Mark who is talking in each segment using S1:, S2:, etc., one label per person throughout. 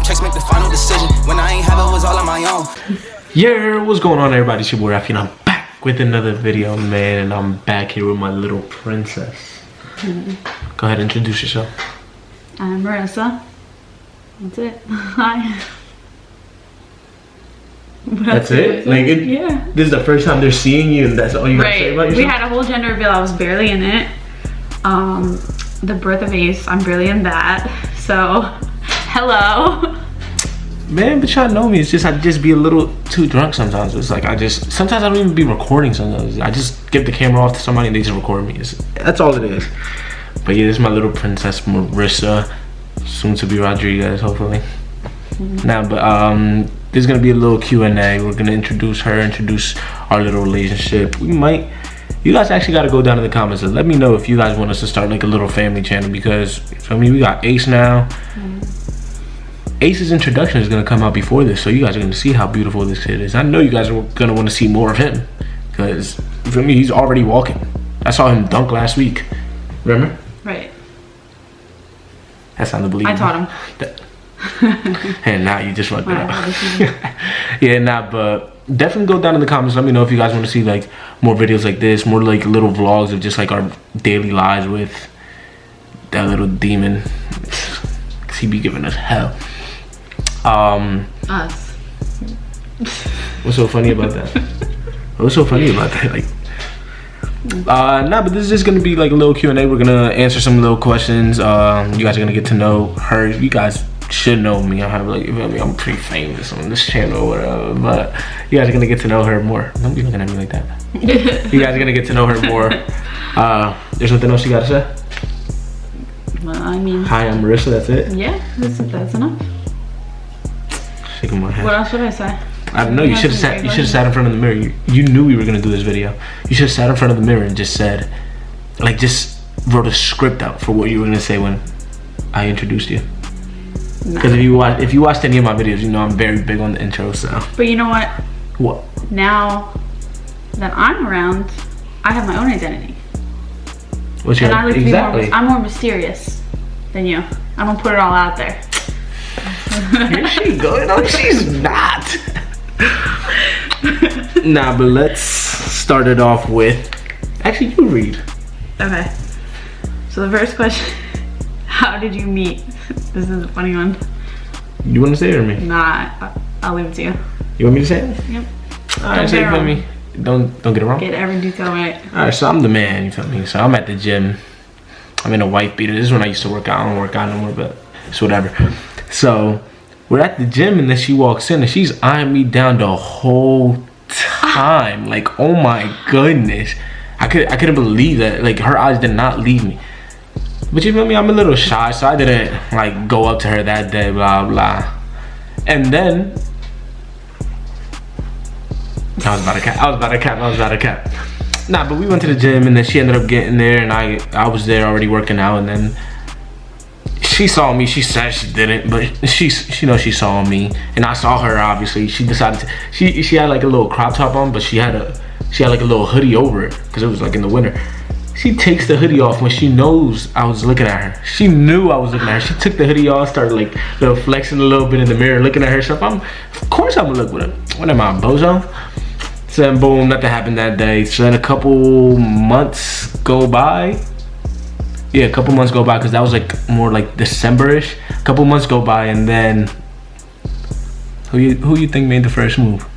S1: up checks, make the final decision. When I ain't have it, was all on my own.
S2: Yeah, what's going on, everybody? It's your boy Rafy, and I'm back with another video, man. And I'm back here with my little princess. Go ahead, introduce yourself.
S3: I'm Marissa. That's it. Hi.
S2: That's it? Like,
S3: yeah.
S2: This is the first time they're seeing you, and that's all you gotta say about yourself?
S3: We had a whole gender reveal. I was barely in it. The birth of Ace, I'm barely in that. So, hello.
S2: Man, but y'all know me. It's just I just be a little too drunk sometimes. It's like sometimes I don't even be recording sometimes. I just give the camera off to somebody and they just record me. That's all it is. But yeah, this is my little princess Marissa, soon to be Rodriguez, hopefully. Now, but there's gonna be a little Q&A. We're gonna introduce her, introduce our little relationship. You guys actually gotta go down in the comments and let me know if you guys want us to start like a little family channel, because I mean, we got Ace now. Ace's introduction is gonna come out before this, so you guys are gonna see how beautiful this kid is. I know you guys are gonna want to see more of him, because for me, he's already walking. I saw him dunk last week. Remember?
S3: Right.
S2: That sounded believable.
S3: I taught him.
S2: And now you just fucked it up. Yeah, nah, but definitely go down in the comments. Let me know if you guys want to see like more videos like this, more like little vlogs of just like our daily lives with that little demon. Cause he be giving us hell.
S3: Us.
S2: What's so funny about that? What's so funny about that? Like, nah, but this is just gonna be like a little Q&A. We're gonna answer some little questions. You guys are gonna get to know her. You guys should know me. I have like, you feel me? I'm pretty famous on this channel or whatever. But you guys are gonna get to know her more. Don't be looking at me like that. You guys are gonna get to know her more. There's nothing else you gotta say?
S3: Well, I mean,
S2: hi, I'm Marissa. That's it.
S3: Yeah, that's enough.
S2: Shaking my head.
S3: What else should I say?
S2: I don't know. You should have sat. You should have sat in front of the mirror. You knew we were gonna do this video. You should have sat in front of the mirror and just said, like, just wrote a script out for what you were gonna say when I introduced you. Because if you watched any of my videos, you know I'm very big on the intro. So.
S3: But you know what?
S2: What?
S3: Now that I'm around, I have my own identity.
S2: What's your
S3: and I like
S2: exactly?
S3: To be I'm more mysterious than you. I don't put it all out there.
S2: Here she going? No, she's not. Nah, but let's start it off with. Actually, you read.
S3: Okay. So the first question: how did you meet? This is a funny one.
S2: You want to say it or me?
S3: Nah, I'll leave it to you.
S2: You want me to say it?
S3: Yep.
S2: Alright, say it for me. Don't get it wrong.
S3: Get every detail right.
S2: Alright, so I'm the man, you feel me? So I'm at the gym. I'm in a white beater. This is when I used to work out. I don't work out no more, but it's whatever. So we're at the gym and then she walks in and she's eyeing me down the whole time. Like, oh my goodness. I couldn't believe that. Like, her eyes did not leave me. But you feel me? I'm a little shy, so I didn't like go up to her that day, blah blah. And then I was about to cap. Nah, but we went to the gym and then she ended up getting there and I was there already working out, and then she saw me. She said she didn't, but she saw me, and I saw her. Obviously, she decided to. She had like a little crop top on, but she had like a little hoodie over it because it was like in the winter. She takes the hoodie off when she knows I was looking at her. She knew I was looking at her. She took the hoodie off, started like flexing a little bit in the mirror, looking at herself. Of course I'm gonna look with her. What am I, a bozo? So then boom, nothing happened that day. So then a couple months go by. Yeah, a couple months go by because that was like more like December-ish. A couple months go by and then who you think made the first move?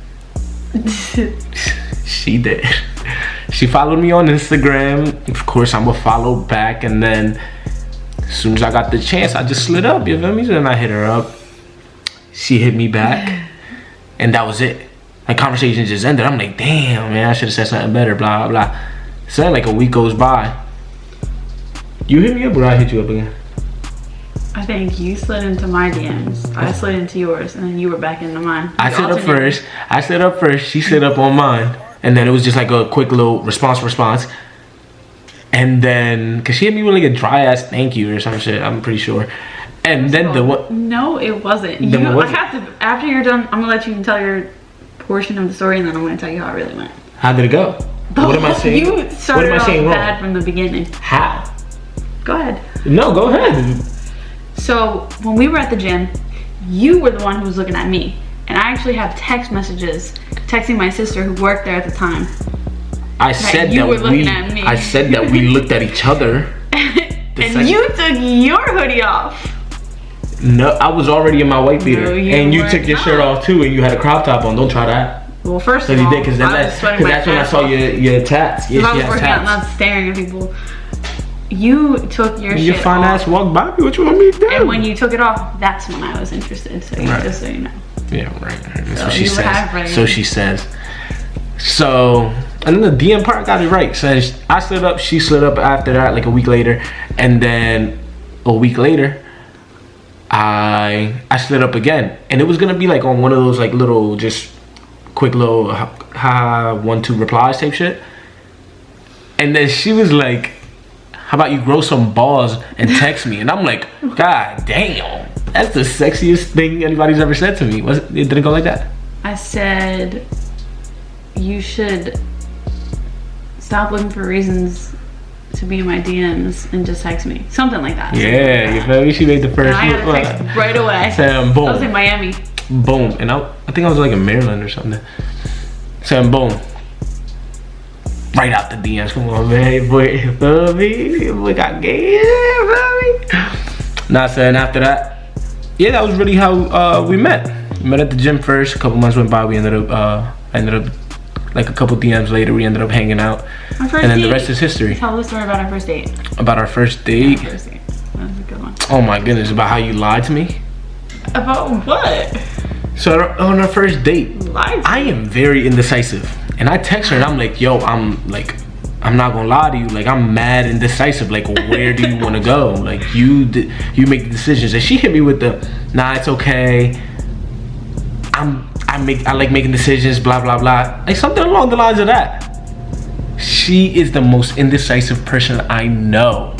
S2: She did. She followed me on Instagram. Of course, I'm gonna follow back, and then as soon as I got the chance, I just slid up, you feel me? So then I hit her up. She hit me back, and that was it. My conversation just ended. I'm like, damn, man, I should have said something better, blah, blah, blah. So then like a week goes by. You hit me up or I hit you up again?
S3: I think you slid into my DMs. I slid into yours, and then you were back into mine.
S2: I slid up first. She slid up on mine. And then it was just like a quick little response. And then, cause she hit me with like a dry ass thank you or some shit, I'm pretty sure. And then the what?
S3: No, it wasn't. I have to, after you're done, I'm gonna let you tell your portion of the story, and then I'm gonna tell you how it really went.
S2: How did it go? What am I saying?
S3: You started off bad from the beginning.
S2: How?
S3: Go ahead.
S2: No, go ahead.
S3: So when we were at the gym, You were the one who was looking at me. And I actually have text messages texting my sister who worked there at the time.
S2: I said
S3: you
S2: that
S3: were looking at me.
S2: I said that we looked at each other.
S3: And you took your hoodie off.
S2: No, I was already in my white beater.
S3: No,
S2: and you took your shirt off too, and you had a crop top on. Don't try that.
S3: Well, first of all,
S2: you did, because that's when I saw your tats.
S3: Yeah, I was working out, not staring at people. You took your shit
S2: your fine
S3: off.
S2: ass walked by me. What you want me to do?
S3: And when you took it off, that's when I was interested. So just so you know.
S2: Yeah, right. That's
S3: So
S2: what she
S3: you
S2: says.
S3: have
S2: So she says. So, and then the DM part got it right. So I slid up, she slid up after that, like a week later, and then a week later, I slid up again, and it was gonna be like on one of those like little just quick little 1-2 replies type shit. And then she was like, "How about you grow some balls and text me?" And I'm like, "God damn, that's the sexiest thing anybody's ever said to me." It didn't go like that?
S3: I said, you should stop looking for reasons to be in my DMs and just text me. Something like that.
S2: Yeah, you feel me? She made the first
S3: and I got a text right away.
S2: Saying boom.
S3: I was in Miami.
S2: Boom. And I think I was like in Maryland or something. Saying boom. Right out the DMs. Come on, man. Boy, you feel me? Boy got gay. You feel me? Nah, saying after that, yeah, that was really how we met. We met at the gym first. A couple months went by. We ended up like a couple DMs later, we ended up hanging out.
S3: Our first
S2: and then
S3: date.
S2: the rest is history.
S3: Tell the story about our first date.
S2: About our first date?
S3: Our first date. That was a good one.
S2: Oh my goodness, about how you lied to me?
S3: About what?
S2: So on our first date,
S3: Lied to
S2: I am very indecisive. And I text her and I'm like, yo, I'm not gonna lie to you, like I'm mad indecisive. Like, where do you wanna go? Like you make the decisions. And she hit me with the, nah, it's okay. I like making decisions, blah blah blah, like something along the lines of that. She is the most indecisive person I know.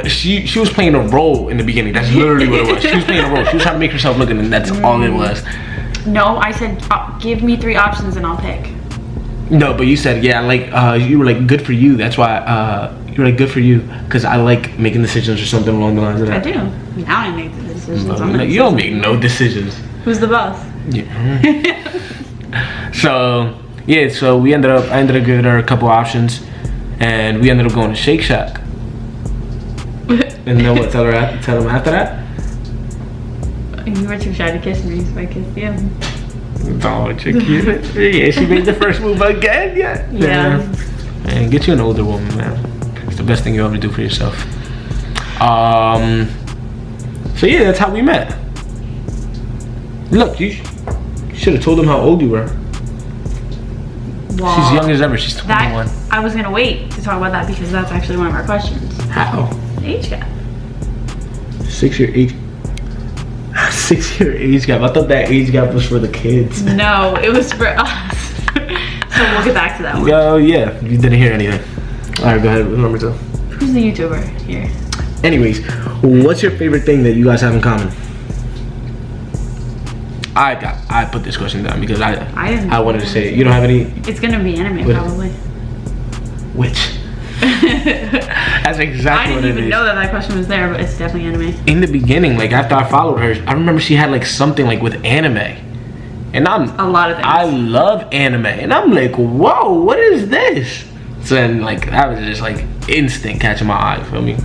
S2: She was playing a role in the beginning. That's literally what it was. She was playing a role. She was trying to make herself look, and that's all it was.
S3: No, I said give me 3 options and I'll pick.
S2: No, but you said, yeah, like you were like, good for you. That's why you were like, good for you, because I like making decisions or something along the lines of that.
S3: I do. Now I make the decisions.
S2: You don't make no decisions.
S3: Who's the boss?
S2: Yeah. So yeah, so I ended up giving her a couple options, and we ended up going to Shake Shack. And then what? Tell him after that.
S3: You were too shy to kiss me, so I kissed you.
S2: Oh, you're cute. Yeah, she made the first move again. Yeah. Man, get you an older woman, man. It's the best thing you ever do for yourself. So yeah, that's how we met. Look, you should have told him how old you were. Well, she's young as ever. She's 21.
S3: I was gonna wait to talk about that because that's actually one of our questions.
S2: How?
S3: The age gap.
S2: 6-year age. 6-year age gap. I thought that age gap was for the kids.
S3: No, it was for us. So we'll get back to that one.
S2: Oh yeah, you didn't hear anything. All right, go ahead. Number 2.
S3: Who's the YouTuber here?
S2: Anyways, what's your favorite thing that you guys have in common? I put this question down because I wanted to say it. You don't have any?
S3: It's gonna be anime probably.
S2: Which? That's exactly what it is.
S3: I didn't even know that question was there, but it's definitely anime.
S2: In the beginning, like after I followed her, I remember she had like something like with anime. And
S3: a lot of things.
S2: I love anime. And I'm like, whoa, what is this? So then like that was just like instant catching my eye, feel me?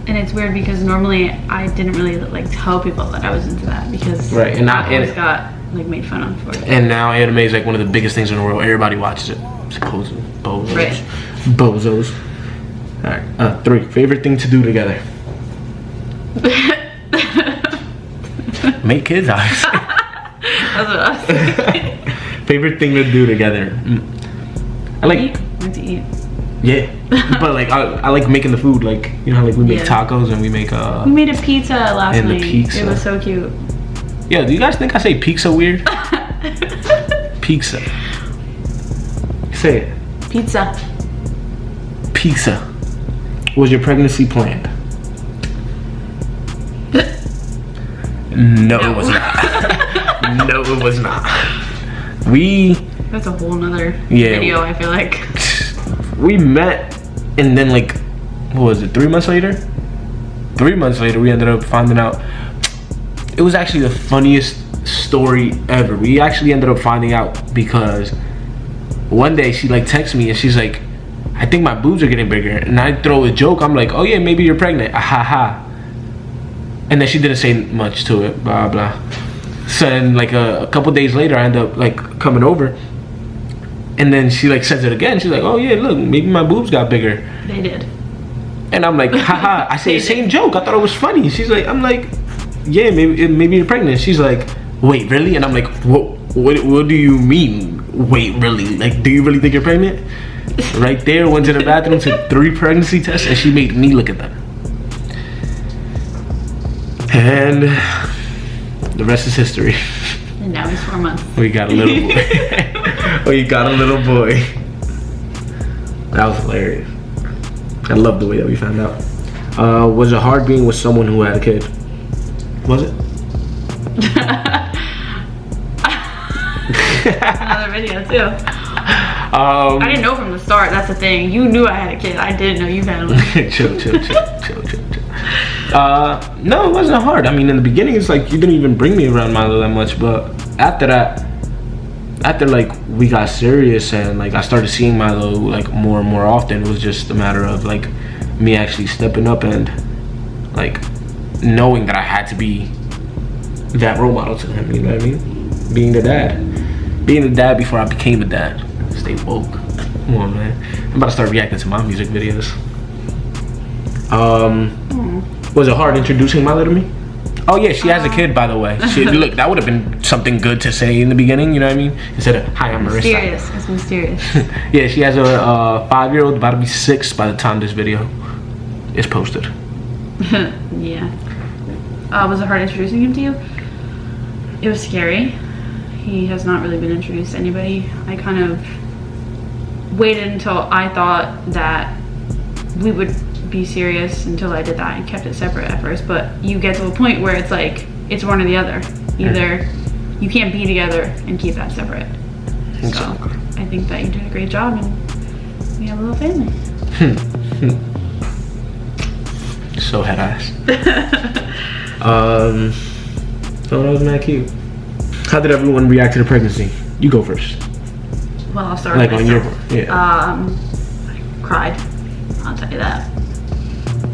S3: And it's weird because normally I didn't really like tell people that I was into that because
S2: and
S3: I always got like made fun of for it.
S2: And now anime is like one of the biggest things in the world. Everybody watches it. Supposedly. Bozos.
S3: Right.
S2: Bozos. Alright, 3. Favorite thing to do together. Make kids, obviously.
S3: That's what I was thinking.
S2: Favorite thing to do together. I like
S3: to eat.
S2: Yeah, but like I like making the food. Like, you know how like we make tacos and we make
S3: we made a pizza last night.
S2: The pizza.
S3: It was so cute.
S2: Yeah, do you guys think I say pizza weird? Pizza. Say it.
S3: Pizza.
S2: Pizza. Was your pregnancy planned? No, it was not. No, it was not.
S3: That's a whole nother video, I feel like.
S2: We met, and then like, what was it, 3 months later? 3 months later, we ended up finding out it was actually the funniest story ever. We actually ended up finding out because one day she like texts me and she's like, I think my boobs are getting bigger, and I throw a joke. I'm like, oh yeah, maybe you're pregnant, ha. And then she didn't say much to it, blah blah. So then like a couple days later I end up like coming over, and then she like says it again. She's like, oh yeah, look, maybe my boobs got bigger.
S3: They did.
S2: And I'm like, haha. I say the same joke. I thought it was funny. She's like, I'm like, yeah, maybe you're pregnant. She's like, wait, really? And I'm like, what do you mean? Wait, really? Like, do you really think you're pregnant? Right there, went to the bathroom, took 3 pregnancy tests, and she made me look at them. And the rest is history.
S3: And now he's 4 months.
S2: We got a little boy. We got a little boy. That was hilarious. I love the way that we found out. Was it hard being with someone who had a kid? Was it?
S3: Another video too. I didn't know from the start. That's the thing. You knew I had a kid. I didn't know you had one.
S2: Chill. No, it wasn't hard. I mean, in the beginning, it's like you didn't even bring me around Milo that much. But after that, after like we got serious and like I started seeing Milo like more and more often, it was just a matter of like me actually stepping up and like knowing that I had to be that role model to him. You know what I mean? Being the dad before I became a dad. Stay woke. Come on, man. I'm about to start reacting to my music videos. Was it hard introducing Milo to me? Oh yeah, she has a kid, by the way. Look, that would have been something good to say in the beginning, you know what I mean? Instead of, hi, I'm Marissa.
S3: Mysterious. It's mysterious.
S2: Yeah, she has a 5-year-old, about to be 6 by the time this video is posted.
S3: Yeah. Was it hard introducing him to you? It was scary. He has not really been introduced to anybody. I kind of waited until I thought that we would be serious until I did that. I kept it separate at first, but you get to a point where it's like it's one or the other. Either you can't be together and keep that separate.
S2: Exactly.
S3: So I think that you did a great job, and we have a little family.
S2: So head ass. So that was mad cute. How did everyone react to the pregnancy? You go first.
S3: Well, I'll start
S2: like
S3: with
S2: on
S3: myself.
S2: your
S3: I cried. I'll tell you that.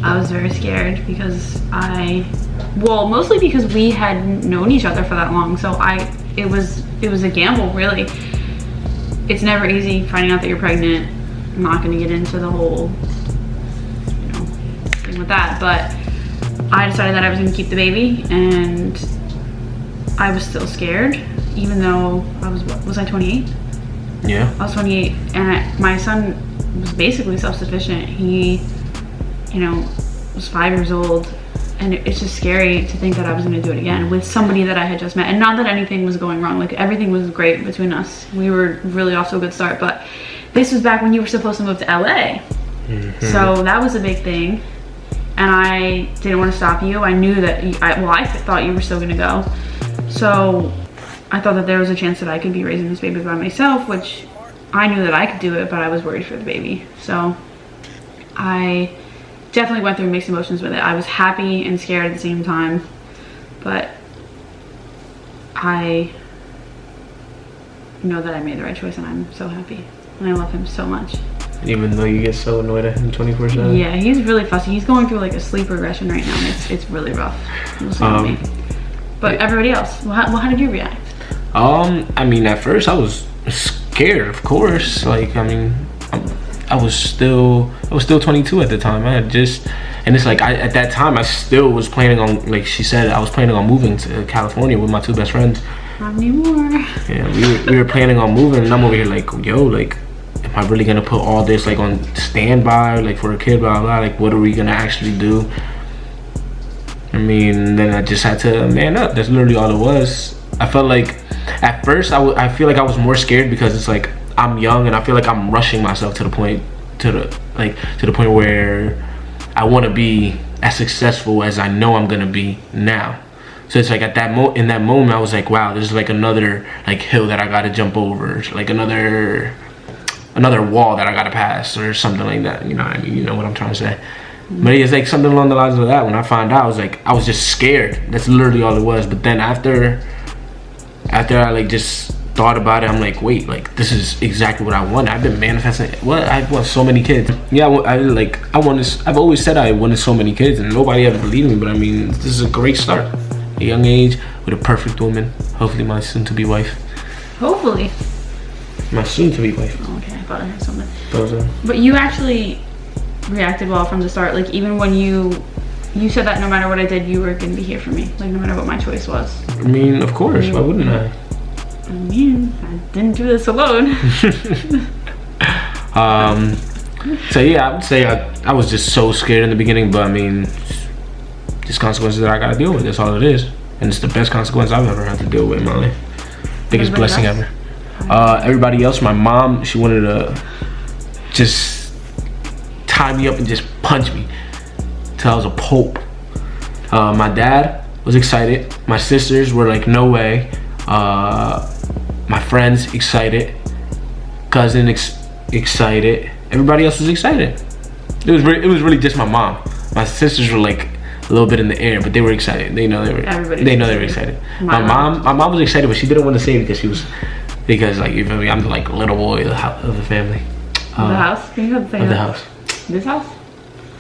S3: I was very scared because mostly because we hadn't known each other for that long. So it was a gamble, really. It's never easy finding out that you're pregnant. I'm not going to get into the whole, thing with that, but I decided that I was going to keep the baby, and I was still scared, even though was I 28?
S2: Yeah.
S3: I was 28, and my son was basically self-sufficient. He, was 5 years old, and it's just scary to think that I was going to do it again with somebody that I had just met. And not that anything was going wrong, like everything was great between us. We were really off to a good start, but this was back when you were supposed to move to LA. So that was a big thing, and I didn't want to stop you. I knew that I thought you were still going to go. So I thought that there was a chance that I could be raising this baby by myself, which I knew that I could do it, but I was worried for the baby. So I definitely went through mixed emotions with it. I was happy and scared at the same time, but I know that I made the right choice, and I'm so happy, and I love him so much.
S2: Even though you get so annoyed at him 24/7?
S3: Yeah, he's really fussy. He's going through like a sleep regression right now, and it's really rough. Me. But everybody else, how did you react?
S2: I mean, at first I was scared, of course. Like, I mean, I was still 22 at the time. And it's like at that time I still was planning on, like she said, I was planning on moving to California with my 2 best friends.
S3: Not anymore.
S2: Yeah, we were planning on moving, and I'm over here like, yo, like, am I really gonna put all this like on standby, like for a kid, blah blah? Like, what are we gonna actually do? I mean, then I just had to man up. That's literally all it was. I felt like at first I feel like I was more scared because it's like I'm young, and I feel like I'm rushing myself to the point where I want to be as successful as I know I'm gonna be now. So it's like at that in that moment I was like, wow, this is like another like hill that I gotta jump over. It's like another wall that I gotta pass or something like that. You know what I mean? You know what I'm trying to say. But it's like something along the lines of that. When I found out, I was just scared. That's literally all it was. But then after I like just thought about it, I'm like, wait, like this is exactly what I want. I've been manifesting. What? I want so many kids. Yeah, I've always said I wanted so many kids, and nobody ever believed me. But I mean, this is a great start. A young age with a perfect woman. Hopefully, my soon-to-be wife.
S3: Hopefully.
S2: My soon-to-be wife.
S3: Oh, okay, I thought I heard something. But you actually reacted well from the start. Like even when you said that no matter what I did, you were gonna be here for me. Like no matter what my choice was.
S2: I mean, of course. Why wouldn't I?
S3: I mean, I didn't do this alone.
S2: So yeah, I would say I was just so scared in the beginning, but I mean, just consequences that I gotta deal with. That's all it is, and it's the best consequence I've ever had to deal with in my life. Biggest blessing ever. Everybody else, my mom, she wanted to just tie me up and just punch me till I was a pulp. My dad was excited. My sisters were like, no way. My friends excited. Cousin excited. Everybody else was excited. It was really just my mom. My sisters were like a little bit in the air, but they were excited. They know they were excited. My mom was excited, but she didn't want to say it because like, you feel me, I'm the like little boy of the family.
S3: Of the house? Can you say
S2: of the house.
S3: This house?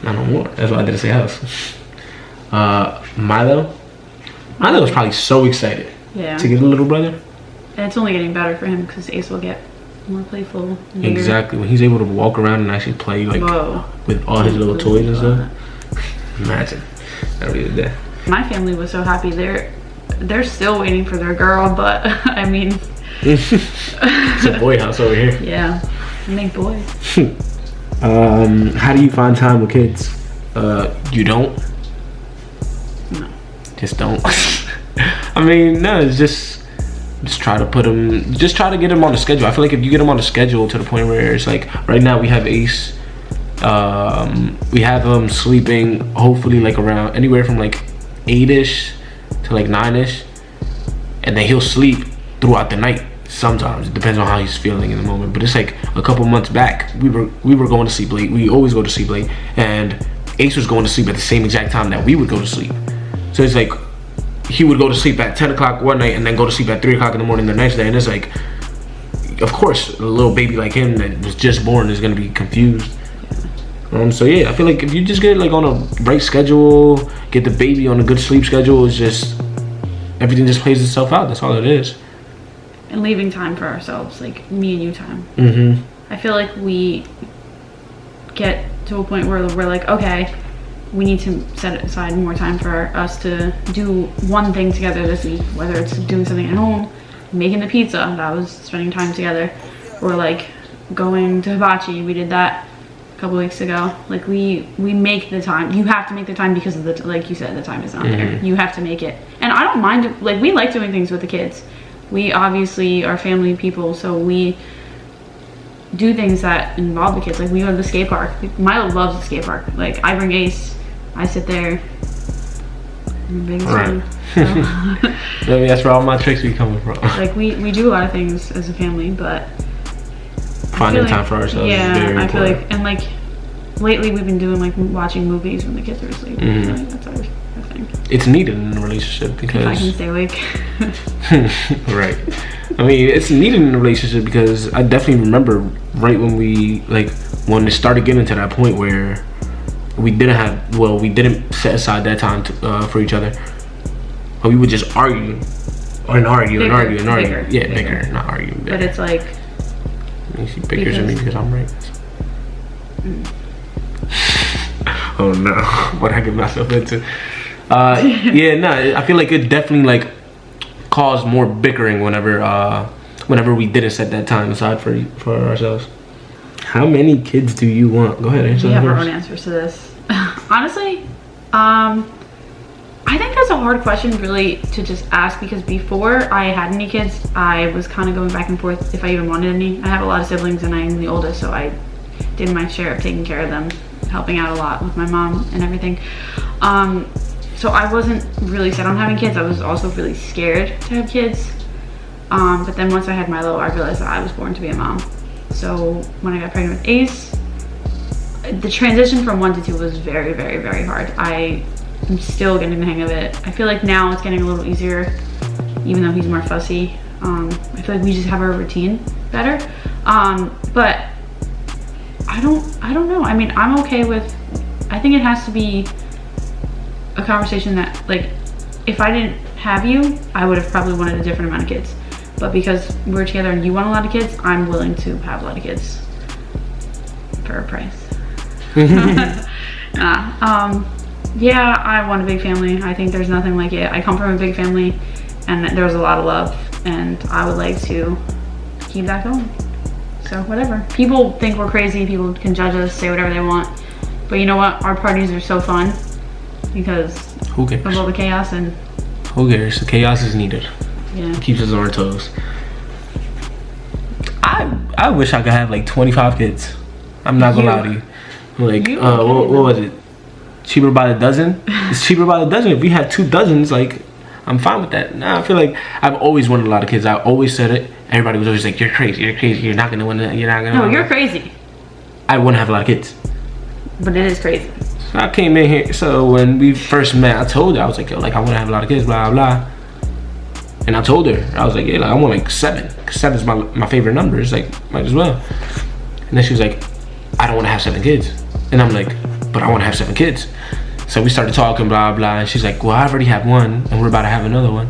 S2: Not no more. That's why I didn't say house. Milo was probably so excited to get a little brother.
S3: And it's only getting better for him because Ace will get more playful.
S2: Exactly. When he's able to walk around and actually play like with all his little toys and stuff. Imagine. That'll be the day.
S3: My family was so happy. They're still waiting for their girl, but I mean
S2: it's a boy house over here.
S3: Yeah. I make boys.
S2: How do you find time with kids? You don't?
S3: No.
S2: Just don't. I mean, no, it's just try to get them on the schedule. I feel like if you get them on the schedule to the point where it's like, right now we have Ace, we have him sleeping hopefully like around anywhere from like 8ish to like 9ish, and then he'll sleep throughout the night. Sometimes it depends on how he's feeling in the moment, but it's like a couple months back we were going to sleep late. We always go to sleep late, and Ace was going to sleep at the same exact time that we would go to sleep. So it's like he would go to sleep at 10 o'clock one night and then go to sleep at 3 o'clock in the morning the next day, and it's like, of course a little baby like him that was just born is going to be confused. So yeah, I feel like if you just get like on a right schedule, get the baby on a good sleep schedule, it's just everything just plays itself out. That's all it is.
S3: And leaving time for ourselves, like me and you time.
S2: Mm-hmm.
S3: I feel like we get to a point where we're like, okay, we need to set aside more time for us to do one thing together this week, whether it's doing something at home, making the pizza, that was spending time together, or like going to hibachi. We did that a couple weeks ago. Like we make the time. You have to make the time because of the, like you said, the time is not there. You have to make it. And I don't mind it. Like we like doing things with the kids. We obviously are family people, so we do things that involve the kids. Like we go to the skate park. Milo loves the skate park. Like I bring Ace, I sit there. I'm the biggest fan. So.
S2: Maybe that's where all my tricks be coming from.
S3: Like we do a lot of things as a family, but
S2: finding time for ourselves is very important.
S3: I feel like, and like lately we've been doing like watching movies when the kids are asleep. I feel like that's our thing.
S2: It's needed in a relationship because
S3: if I can stay awake.
S2: Right. I mean, it's needed in a relationship because I definitely remember right when when it started getting to that point where we didn't set aside that time for each other, but we would just argue and argue. Yeah, bicker, not argue. Bicker.
S3: But it's like,
S2: I mean, she bickers at me because I'm right. Oh no, what I get myself into. I feel like it definitely like caused more bickering whenever we didn't set that time aside for ourselves. How many kids do you want? Go ahead, answer.
S3: We have our own answers to this. Honestly, I think that's a hard question really to just ask, because before I had any kids, I was kind of going back and forth if I even wanted any. I have a lot of siblings and I'm the oldest, so I did my share of taking care of them, helping out a lot with my mom and everything. So I wasn't really set on having kids. I was also really scared to have kids. But then once I had Milo, I realized that I was born to be a mom. So when I got pregnant with Ace, the transition from 1 to 2 was very, very, very hard. I'm still getting the hang of it. I feel like now it's getting a little easier, even though he's more fussy. I feel like we just have our routine better. But I don't know. I mean, I'm okay with, I think it has to be a conversation that, like, if I didn't have you, I would have probably wanted a different amount of kids. But because we're together and you want a lot of kids, I'm willing to have a lot of kids for a price. Yeah, I want a big family. I think there's nothing like it. I come from a big family and there's a lot of love, and I would like to keep that going. So whatever. People think we're crazy. People can judge us, say whatever they want. But you know what? Our parties are so fun because
S2: who cares?
S3: of all the chaos. And
S2: who cares? The chaos is needed.
S3: Yeah.
S2: It keeps us on our toes. I wish I could have like 25 kids. I'm not gonna lie to you. Like, what was it? Cheaper by the dozen? It's cheaper by the dozen. If we had 2 dozens, like, I'm fine with that. Nah, I feel like I've always wanted a lot of kids. I always said it. Everybody was always like, "You're crazy. You're crazy. You're not gonna win that. You're not gonna."
S3: No, you're crazy.
S2: I want to have a lot of kids.
S3: But it is crazy.
S2: So I came in here. So when we first met, I told her, I was like, "Yo, like, I want to have a lot of kids, blah blah." And I told her, I was like, "Yeah, like, I want like 7. Cause 7 is my favorite number. It's like, might as well." And then she was like, "I don't want to have 7 kids." And I'm like, "But I want to have 7 kids." So we started talking, blah blah. And she's like, "Well, I already have 1, and we're about to have another one.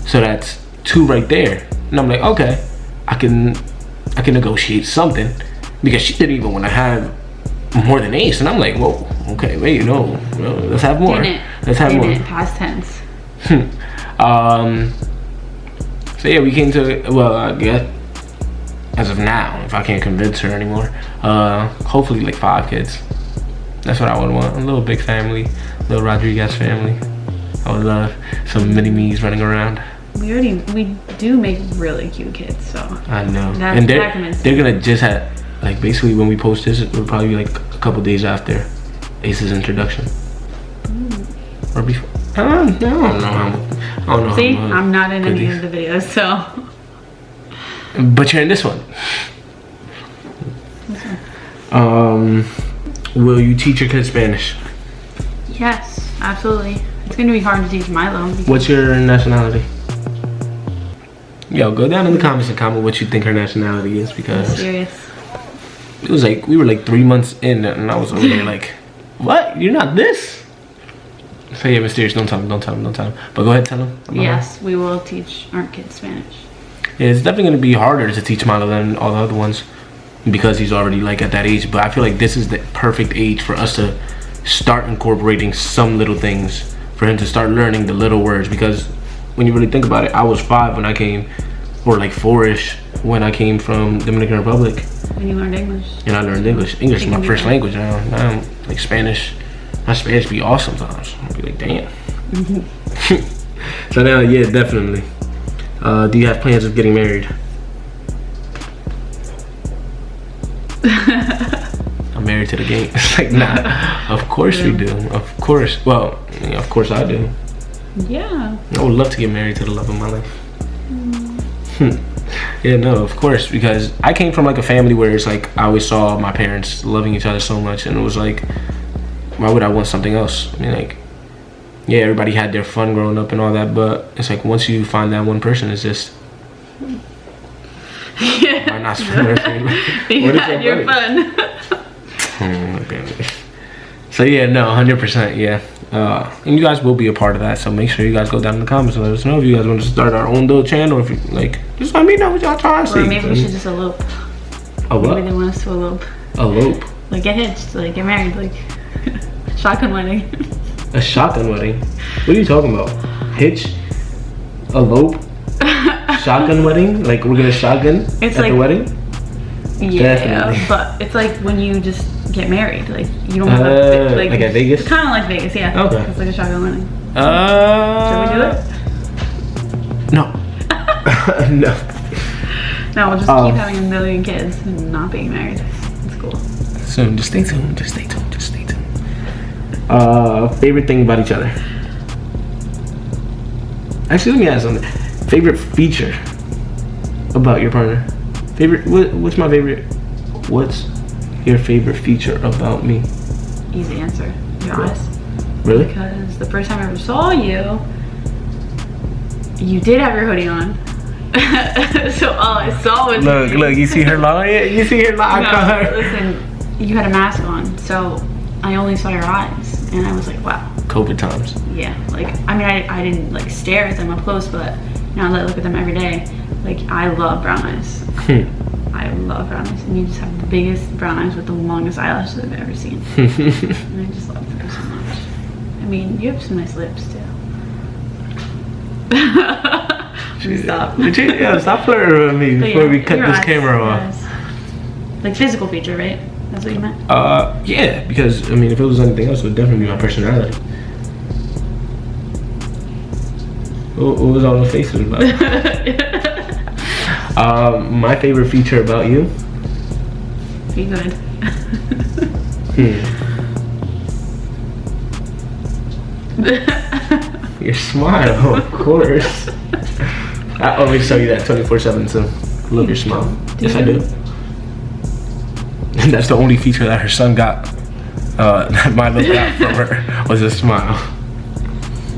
S2: So that's 2 right there." And I'm like, "Okay, I can negotiate something," because she didn't even want to have more than Ace. And I'm like, "Whoa, okay, wait, no, let's have more. Let's have more."
S3: Past tense.
S2: So yeah, we came to, well, I guess as of now, if I can't convince her anymore, hopefully like 5 kids. That's what I would want. A little big family, little Rodriguez family. I would love some mini me's running around.
S3: We do make really cute kids, so
S2: I know. And they're gonna just have, like, basically when we post this, it'll probably be like a couple days after Ace's introduction. Or before. I don't know.
S3: See, I'm not in any of the videos, so.
S2: But you're in this one. Will you teach your kids Spanish?
S3: Yes, absolutely. It's gonna be hard to teach Milo.
S2: What's your nationality? Yo, go down in the comments and comment what you think her nationality is, because
S3: I'm serious.
S2: It was like, we were like 3 months in and I was over there like, "What? You're not this?" So yeah, mysterious. Don't tell him. But go ahead, tell him.
S3: Yes, we will teach our kids Spanish.
S2: Yeah, it's definitely gonna be harder to teach Milo than all the other ones, because he's already like at that age. But I feel like this is the perfect age for us to start incorporating some little things, for him to start learning the little words. Because when you really think about it, I was 5 when I came, or like 4-ish when I came from Dominican Republic.
S3: And you learned English.
S2: And I learned English. English is my first language now. Now, like, Spanish. My Spanish be awesome sometimes. I'll be like, damn. So now, yeah, definitely. Do you have plans of getting married? I'm married to the game. It's like, nah. Of course we do. Of course. Well, yeah, of course I do.
S3: Yeah.
S2: I would love to get married to the love of my life. Yeah, no, of course, because I came from like a family where it's like I always saw my parents loving each other so much, and it was like, why would I want something else? I mean, like, yeah, everybody had their fun growing up and all that, but it's like once you find that one person, it's just,
S3: yeah.
S2: why not spend the rest of
S3: you had your fun.
S2: So yeah, no, 100%, yeah. And you guys will be a part of that, so make sure you guys go down in the comments and let us know if you guys want to start our own little channel, or if you, like, just let me know what y'all trying to see.
S3: Or maybe we should just elope.
S2: A what?
S3: Maybe they want us to elope.
S2: Elope?
S3: Like, get hitched, like, get married, like, shotgun wedding.
S2: A shotgun wedding? What are you talking about? Hitch? Elope? Shotgun wedding? Like, we're gonna shotgun at the wedding?
S3: Yeah,
S2: definitely.
S3: But it's like when you just get married, like, you don't have to,
S2: like at Vegas?
S3: It's kind of like Vegas, yeah.
S2: Okay.
S3: It's like a shotgun wedding. Should we do it?
S2: No. No.
S3: No, we'll just keep having a million kids and not being married. It's cool.
S2: Soon, just stay tuned. Favorite thing about each other? Actually, let me ask something. Favorite feature about your partner? What's my favorite? What's your favorite feature about me?
S3: Easy answer. Your eyes.
S2: Really?
S3: Because the first time I ever saw you, you did have your hoodie on. So all I saw was
S2: Look, you see her lie? You see her lie?
S3: No, listen, you had a mask on, so I only saw your eyes, and I was like, wow.
S2: COVID times.
S3: Yeah, like, I mean, I didn't like stare at them up close, but now that I look at them every day, like, I love brown eyes. I love brown eyes, and you just have the biggest brown eyes with the longest eyelashes I've ever seen. And I just love them so much. I mean, you have some nice lips too. Stop.
S2: Yeah, stop flirting with me before we cut this camera off.
S3: Yes. Like physical feature, right? That's what you meant?
S2: Yeah, because I mean, if it was anything else, it would definitely be my personality. What was all the faces about? My favorite feature about you?
S3: Be good.
S2: Your smile, of course. I always tell you that 24/7, so love your smile. Yes, I do. And that's the only feature that her son got, that Milo got from her, was a smile.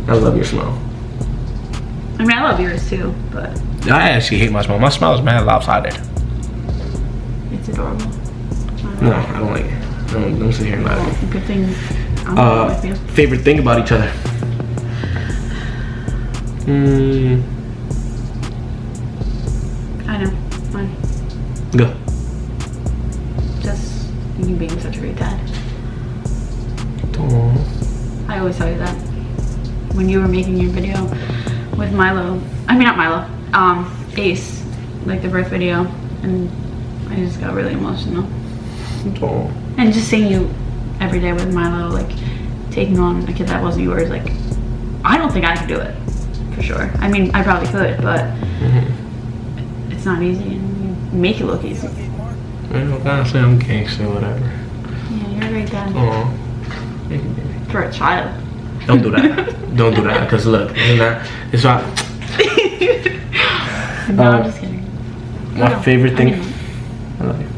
S2: I love your smile.
S3: I mean, I love yours too, but
S2: I actually hate my smile. My smile is mad lopsided.
S3: it's adorable.
S2: No, I don't like it. Don't sit here and lie.
S3: Well, good thing I'm with you.
S2: Favorite thing about each other?
S3: I know. Mine.
S2: Go.
S3: Just you being such a great dad.
S2: Aww.
S3: I always tell you that. When you were making your video with Milo, I mean not Milo, Ace, like the birth video, and I just got really emotional.
S2: Aww.
S3: And just seeing you every day with Milo, like taking on a kid that wasn't yours, like I don't think I could do it, for sure. I mean, I probably could, but it's not easy, and you make it look easy.
S2: Well, honestly, I'm gangster, whatever.
S3: Yeah, you're a great dad.
S2: Aww. Thank you, baby.
S3: For a child.
S2: Don't do that. Don't do that, because look, it's not.
S3: No, I'm just kidding.
S2: My favorite thing. I love you.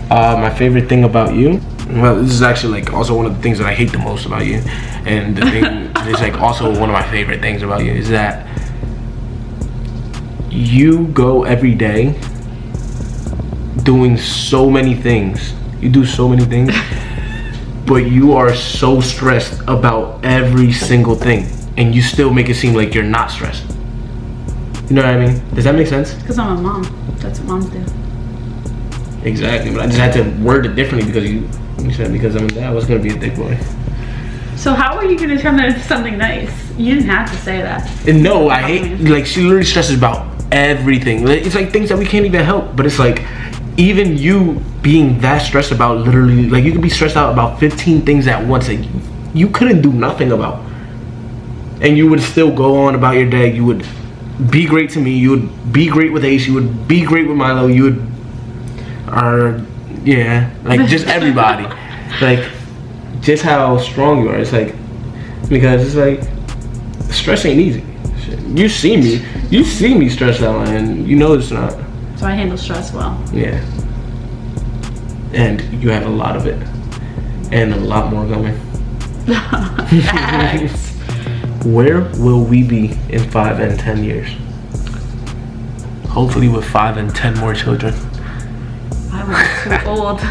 S2: My favorite thing about you. Well, this is actually like also one of the things that I hate the most about you, and the thing is like also one of my favorite things about you is that you go every day doing so many things. You do so many things. But you are so stressed about every single thing, and you still make it seem like you're not stressed. You know what I mean? Does that make sense?
S3: Because I'm a mom. That's what moms do.
S2: Exactly, but I just had to word it differently because you said because I'm a dad, I was gonna be a dick boy.
S3: So how are you gonna turn that into something nice? You didn't have to say that.
S2: And no, I hate, like, she literally stresses about everything. It's like things that we can't even help, but it's like, even you being that stressed about literally, like, you could be stressed out about 15 things at once that you couldn't do nothing about. And you would still go on about your day. You would be great to me. You would be great with Ace. You would be great with Milo. You would, yeah, like just everybody. Like, just how strong you are. It's like, because it's like, stress ain't easy. You see me stressed out, and you know it's not.
S3: So I handle stress well.
S2: Yeah. And you have a lot of it. And a lot more coming. Where will we be in 5 and 10 years? Hopefully with 5 and 10 more children.
S3: I was too old.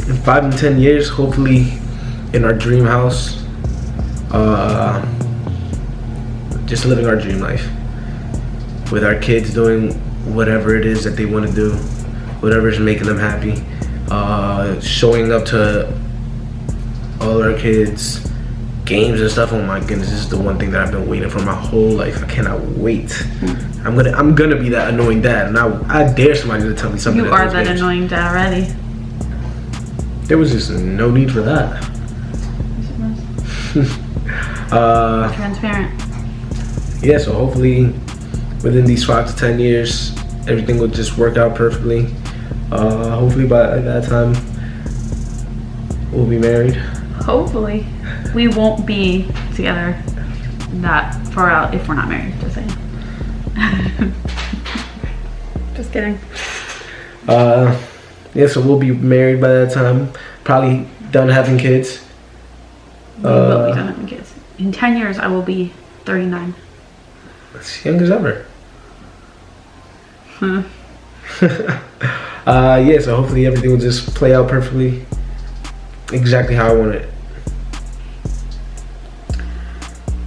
S2: In 5 and 10 years, hopefully in our dream house. Just living our dream life. With our kids doing whatever it is that they want to do, whatever is making them happy, showing up to all our kids' games and stuff. Oh my goodness, this is the one thing that I've been waiting for my whole life. I cannot wait. I'm gonna be that annoying dad, and I dare somebody to tell me something.
S3: You are that annoying dad already.
S2: There was just no need for that.
S3: Transparent.
S2: Yeah, so hopefully within these 5 to 10 years, everything will just work out perfectly. Hopefully by that time, we'll be married.
S3: Hopefully. We won't be together that far out if we're not married, just saying. Just kidding.
S2: Yeah, so we'll be married by that time. Probably done having kids.
S3: We will be done having kids. In 10 years, I will be 39.
S2: That's young as ever.
S3: Huh.
S2: Yeah, so hopefully everything will just play out perfectly. Exactly how I want it.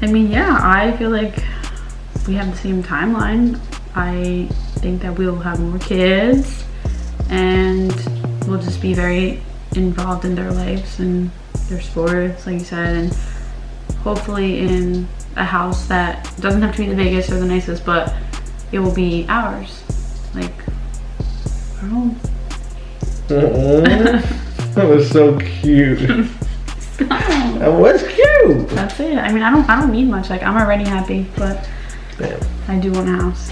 S3: I mean, yeah, I feel like we have the same timeline. I think that we'll have more kids and we'll just be very involved in their lives and their sports, like you said, and hopefully in a house that doesn't have to be the biggest or the nicest, but it will be ours, like our home.
S2: That was so cute. That was cute.
S3: That's it. I mean, I don't need much. Like, I'm already happy, but
S2: Damn.
S3: I do want a house,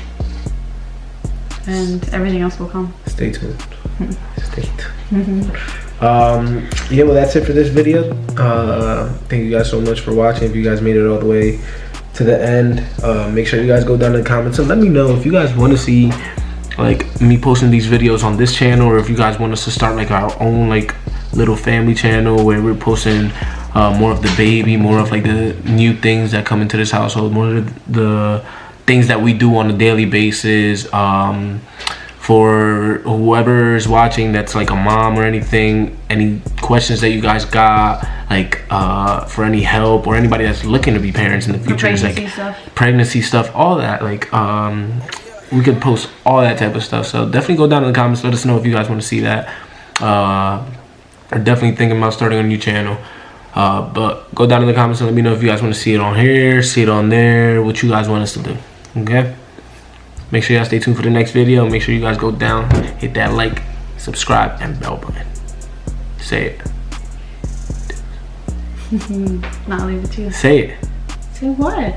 S3: and everything else will come.
S2: Stay tuned. Stay tuned. Yeah, well, that's it for this video. Thank you guys so much for watching. If you guys made it all the way to the end, make sure you guys go down in the comments and let me know if you guys want to see like me posting these videos on this channel, or if you guys want us to start like our own like little family channel where we're posting more of the baby, more of like the new things that come into this household, more of the things that we do on a daily basis. For whoever's watching that's like a mom or anything, any questions that you guys got, like for any help, or anybody that's looking to be parents in the future, is like pregnancy stuff, all that, like we could post all that type of stuff. So definitely go down in the comments, let us know if you guys want to see that. I'm definitely thinking about starting a new channel, but go down in the comments and let me know if you guys want to see it on here, see it on there, what you guys want us to do. Okay, make sure you guys stay tuned for the next video. Make sure you guys go down, hit that like, subscribe, and bell button. Say it.
S3: Not leave it to you.
S2: Say it.
S3: Say what?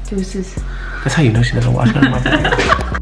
S3: Deuces.
S2: That's how you know she doesn't watch none of my videos.